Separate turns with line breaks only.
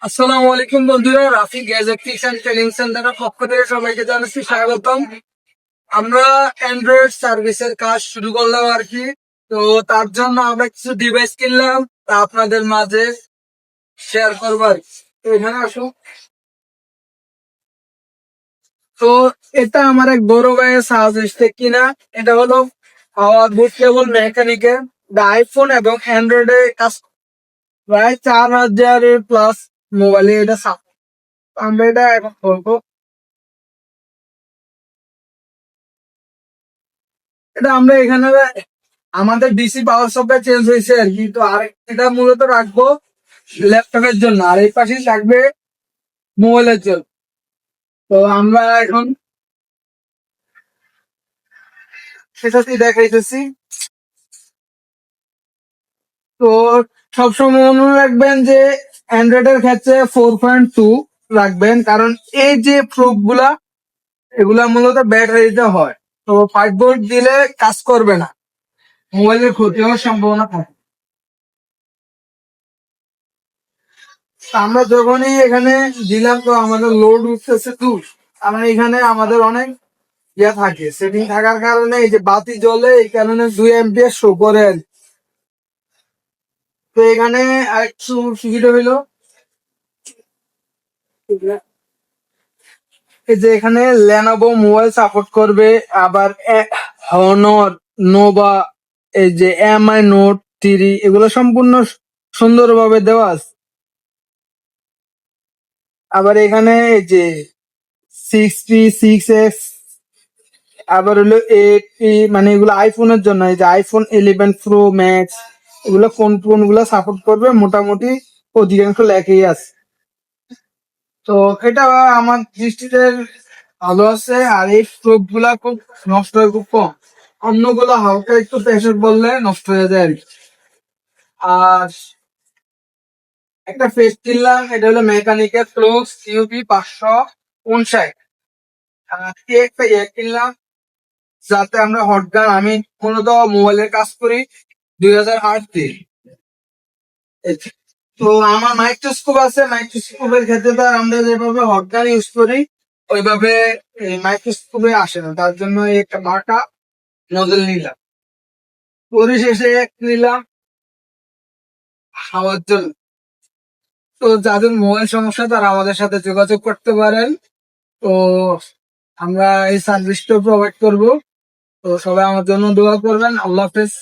আসসালামু আলাইকুম বন্ধুরা, রাফি গ্যাজেটিক্স ট্রেনিং সেন্টারের পক্ষ থেকে সবাইকে জানাচ্ছি স্বাগতম। আমরা অ্যান্ড্রয়েড সার্ভিসের কাজ শুরু করলাম আর কি। তো তার জন্য আমরা কিছু ডিভাইস কিনলাম, তা আপনাদের মাঝে শেয়ার করবো আর কি। তো এখানে আসো। তো এটা আমার এক বড় ভাইয়ের সাজেস্ট কিনা। এটা হলো পাওয়ার বুট কেবল মেকানিকের আইফোন এবং অ্যান্ড্রয়েডে কাজ প্রায় 4,000 প্লাস মোবাইলে এটা সাপোর্ট। আমরা এটা এখন করবো। এটা আমরা এখানে আমাদের ডিসি পাওয়ার সপ্লাই চেঞ্জ হয়েছে আর কি। তো আর এটা মূলত রাখবো ল্যাপটপের জন্য, আর এই পাশে থাকবে মোবাইলের জন্য। তো আমরা এখন সেটাতেই দেখাইতেছি। তো সবসময় মনে রাখবেন যে অ্যান্ড্রয়েড এর ক্ষেত্রে 4.2 রাখবেন, কারণ এই যে প্রুফ গুলা এগুলা মূলত ব্যাটারিতে হয়। তো 5 ভোল্ট দিলে কাজ করবে না, মোবাইলের ক্ষতি হওয়ার সম্ভাবনা থাকে। তা আমরা যখনই এখানে দিলাম তো আমাদের লোড উঠতেছে 2। আমরা এখানে আমাদের অনেক থাকে, সেটিং থাকার কারণে এই যে বাতি জ্বলে, এই কারণে 2 অ্যাম্পিয়ার শো করে আর কি। তো এখানে আরেকটু সুবিধা হইলো, এই যে এখানে লেনোভো মোবাইল সাপোর্ট করবে, আবার হনর, নোভা, এই যে MI Note 3 এগুলো সম্পূর্ণ সুন্দরভাবে দেওয়া আছে। আবার এখানে এই যে 6P 6S, আবার হলো 8P, মানে এগুলো আইফোনের জন্য। এই যে iPhone 11 Pro Max, এগুলো ফোন গুলো সাপোর্ট করবে মোটামুটি, অধিকাংশ লেখেই আছে। তো এটা আমার দৃষ্টিতে ভালো আছে। আর এই স্টোভ গুলা খুব নষ্ট হয় খুব কম, অন্যগুলো হালকা একটু প্রেশার বললে নষ্ট হয়ে যায় আর কি। আর একটা ফেস কিনলাম, এটা হলো মেকানিকের ক্লোজ CUP 559। আর একটা কিনলাম যাতে আমরা হটগান, আমি মূলত মোবাইলের কাজ করি 2008 দিয়ে। তো আমার মাইক্রোস্কোপ আছে, মাইক্রোস্কোপের ক্ষেত্রে তো আর আমরা যেভাবে হটগান ইউজ করি ওইভাবে মাইক্রোস্কোপে আসে না, তার জন্য এই একটা মার্কা নজল নিলাম। পরিশেষে নিলাম হাওয়ার জন্য। তো যাদের মোবাইল সমস্যা তারা আমাদের সাথে যোগাযোগ করতে পারেন। তো আমরা এই সার্ভিসটা প্রোভাইড করব। তো সবাই আমার জন্য দোয়া করবেন। আল্লাহ হাফেজ।